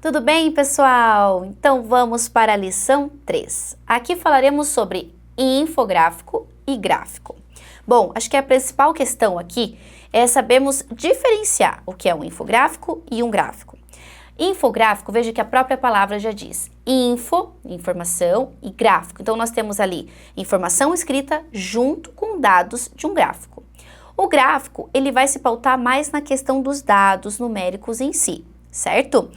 Tudo bem, pessoal? Então vamos para a lição 3. Aqui falaremos sobre infográfico e gráfico. Bom, acho que a principal questão aqui é sabermos diferenciar o que é um infográfico e um gráfico. Infográfico, veja que a própria palavra já diz info, informação, e gráfico. Então nós temos ali informação escrita junto com dados de um gráfico. O gráfico, ele vai se pautar mais na questão dos dados numéricos em si, certo?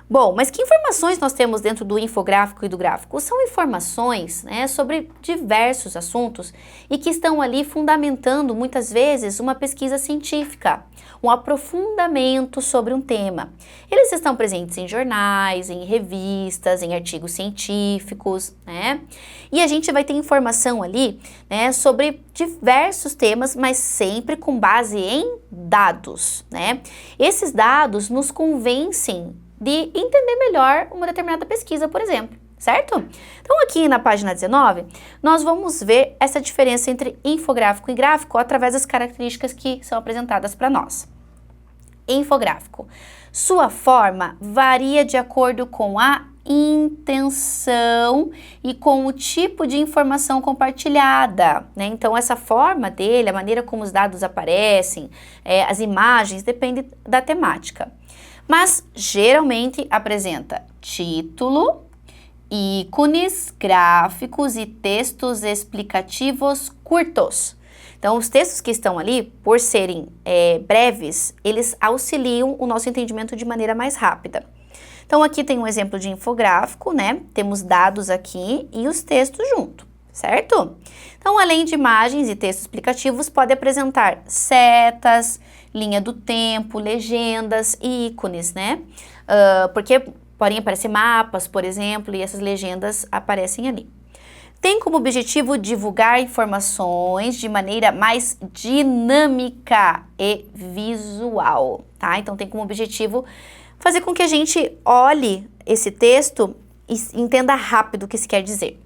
Bom, mas que informações nós temos dentro do infográfico e do gráfico? São informações, sobre diversos assuntos e que estão ali fundamentando muitas vezes uma pesquisa científica, um aprofundamento sobre um tema. Eles estão presentes em jornais, em revistas, em artigos científicos, E a gente vai ter informação ali, sobre diversos temas, mas sempre com base em dados, Esses dados nos convencem de entender melhor uma determinada pesquisa, por exemplo, certo? Então aqui na página 19, nós vamos ver essa diferença entre infográfico e gráfico através das características que são apresentadas para nós. Infográfico. Sua forma varia de acordo com a intenção e com o tipo de informação compartilhada, Então essa forma dele, a maneira como os dados aparecem, as imagens, depende da temática. Mas geralmente apresenta título, ícones, gráficos e textos explicativos curtos. Então, os textos que estão ali, por serem breves, eles auxiliam o nosso entendimento de maneira mais rápida. Então, aqui tem um exemplo de infográfico, Temos dados aqui e os textos junto, certo? Então, além de imagens e textos explicativos, pode apresentar setas, linha do tempo, legendas e ícones, porque podem aparecer mapas, por exemplo, e essas legendas aparecem ali. Tem como objetivo divulgar informações de maneira mais dinâmica e visual, Então tem como objetivo fazer com que a gente olhe esse texto e entenda rápido o que se quer dizer.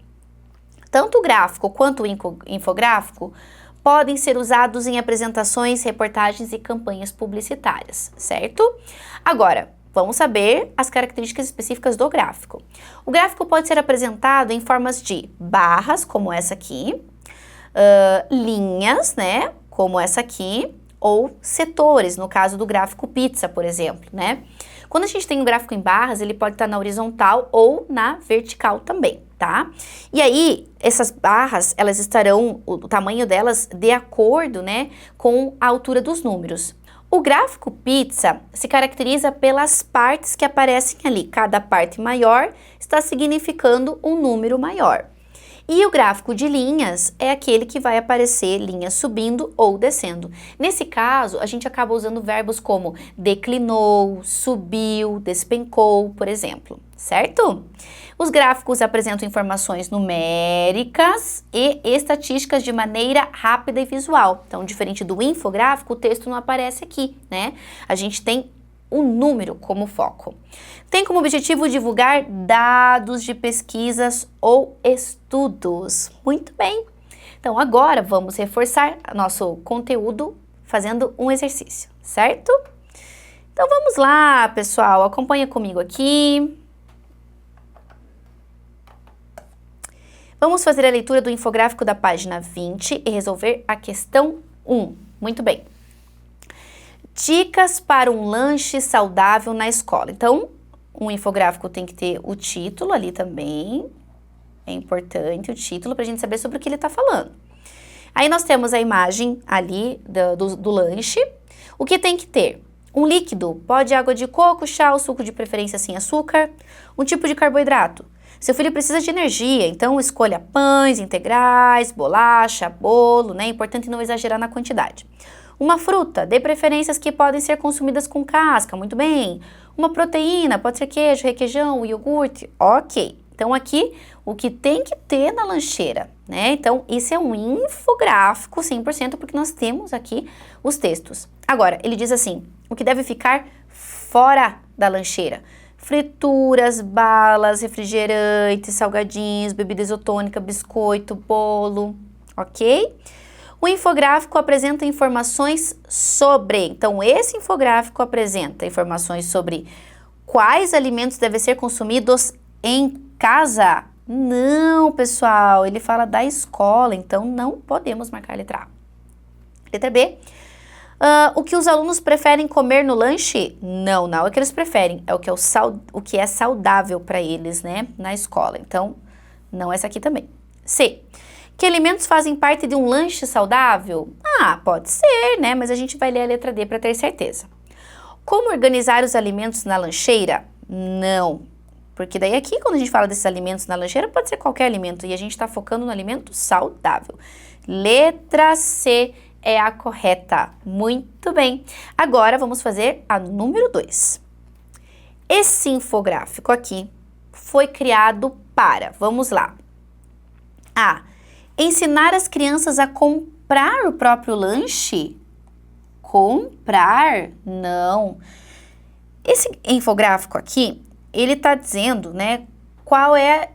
Tanto o gráfico quanto o infográfico podem ser usados em apresentações, reportagens e campanhas publicitárias, certo? Agora, vamos saber as características específicas do gráfico. O gráfico pode ser apresentado em formas de barras, como essa aqui, linhas, como essa aqui, ou setores, no caso do gráfico pizza, por exemplo, Quando a gente tem um gráfico em barras, ele pode estar na horizontal ou na vertical também, E aí, essas barras, elas estarão, o tamanho delas, de acordo, com a altura dos números. O gráfico pizza se caracteriza pelas partes que aparecem ali. Cada parte maior está significando um número maior. E o gráfico de linhas é aquele que vai aparecer linhas subindo ou descendo. Nesse caso, a gente acaba usando verbos como declinou, subiu, despencou, por exemplo, certo? Os gráficos apresentam informações numéricas e estatísticas de maneira rápida e visual. Então, diferente do infográfico, o texto não aparece aqui, A gente tem o número como foco. Tem como objetivo divulgar dados de pesquisas ou estudos. Muito bem. Então, agora vamos reforçar nosso conteúdo fazendo um exercício, certo? Então, vamos lá, pessoal. Acompanha comigo aqui. Vamos fazer a leitura do infográfico da página 20 e resolver a questão 1. Muito bem. Dicas para um lanche saudável na escola. Então, um infográfico tem que ter o título ali também. É importante o título para a gente saber sobre o que ele está falando. Aí nós temos a imagem ali do lanche. O que tem que ter? Um líquido, pode água de coco, chá ou suco de preferência sem açúcar. Um tipo de carboidrato. Seu filho precisa de energia, então escolha pães integrais, bolacha, bolo, É importante não exagerar na quantidade. Uma fruta, dê preferências que podem ser consumidas com casca, muito bem. Uma proteína, pode ser queijo, requeijão, iogurte, ok. Então aqui, o que tem que ter na lancheira, Então, isso é um infográfico 100%, porque nós temos aqui os textos. Agora, ele diz assim, o que deve ficar fora da lancheira. Frituras, balas, refrigerantes, salgadinhos, bebida isotônica, biscoito, bolo, ok? O infográfico apresenta informações sobre, então esse infográfico apresenta informações sobre Quais alimentos devem ser consumidos em casa? Não, pessoal, ele fala da escola, então não podemos marcar a letra A. Letra B. O que os alunos preferem comer no lanche? Não é o que eles preferem, é o que é saudável para eles, né, na escola. Então, não essa aqui também. C. Que alimentos fazem parte de um lanche saudável? Pode ser, né, mas a gente vai ler a letra D para ter certeza. Como organizar os alimentos na lancheira? Não, porque daí aqui, quando a gente fala desses alimentos na lancheira, pode ser qualquer alimento, e a gente está focando no alimento saudável. Letra C é a correta. Muito bem. Agora vamos fazer a número 2. Esse infográfico aqui foi criado para, vamos lá. A. Ensinar as crianças a comprar o próprio lanche? Comprar? Não. Esse infográfico aqui, ele tá dizendo, né,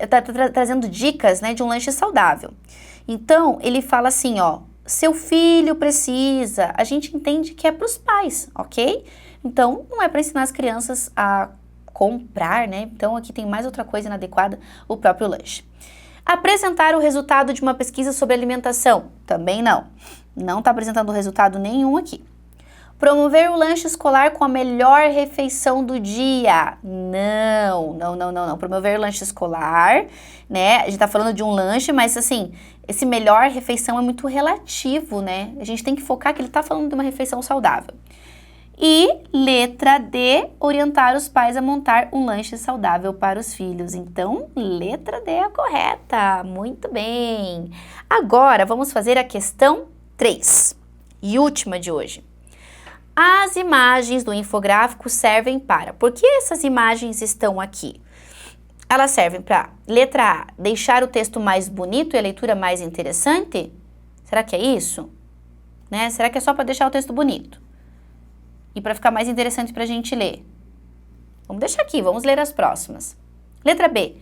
tá trazendo dicas, né, de um lanche saudável. Então, ele fala assim, ó, seu filho precisa, a gente entende que é para os pais, ok? Então, não é para ensinar as crianças a comprar, né? Então, aqui tem mais outra coisa inadequada, o próprio lanche. Apresentar o resultado de uma pesquisa sobre alimentação? Também não. Não está apresentando resultado nenhum aqui. Promover o lanche escolar com a melhor refeição do dia? Não. Promover o lanche escolar, né? A gente tá falando de um lanche, mas assim, esse melhor refeição é muito relativo, né? A gente tem que focar que ele tá falando de uma refeição saudável. E letra D, orientar os pais a montar um lanche saudável para os filhos. Então, letra D é a correta. Muito bem. Agora, vamos fazer a questão 3 e última de hoje. As imagens do infográfico servem para... Por que essas imagens estão aqui? Elas servem para, letra A, deixar o texto mais bonito e a leitura mais interessante? Será que é isso? Né? Será que é só para deixar o texto bonito? E para ficar mais interessante para a gente ler? Vamos deixar aqui, vamos ler as próximas. Letra B,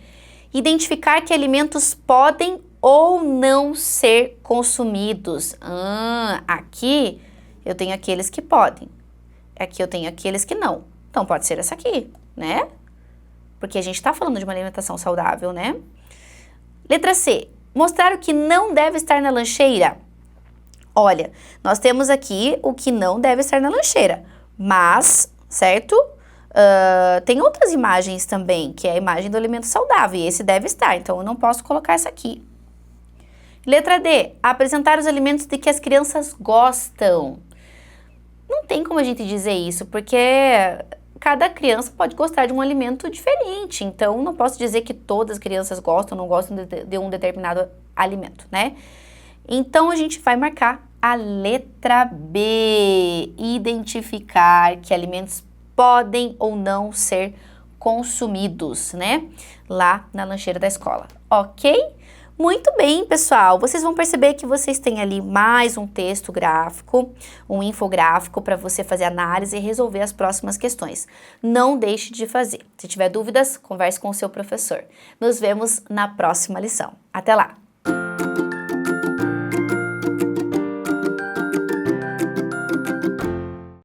identificar que alimentos podem ou não ser consumidos. Aqui eu tenho aqueles que podem. Aqui eu tenho aqueles que não. Então pode ser essa aqui, né? Porque a gente está falando de uma alimentação saudável, né? Letra C, mostrar o que não deve estar na lancheira. Olha, nós temos aqui o que não deve estar na lancheira, mas, certo? Tem outras imagens também, que é a imagem do alimento saudável, e esse deve estar, então eu não posso colocar essa aqui. Letra D, apresentar os alimentos de que as crianças gostam. Não tem como a gente dizer isso, porque cada criança pode gostar de um alimento diferente, então não posso dizer que todas as crianças gostam ou não gostam de um determinado alimento, né? Então a gente vai marcar a letra B, identificar que alimentos podem ou não ser consumidos, né? Lá na lancheira da escola, ok? Muito bem, pessoal, vocês vão perceber que vocês têm ali mais um texto gráfico, um infográfico para você fazer análise e resolver as próximas questões. Não deixe de fazer. Se tiver dúvidas, converse com o seu professor. Nos vemos na próxima lição. Até lá!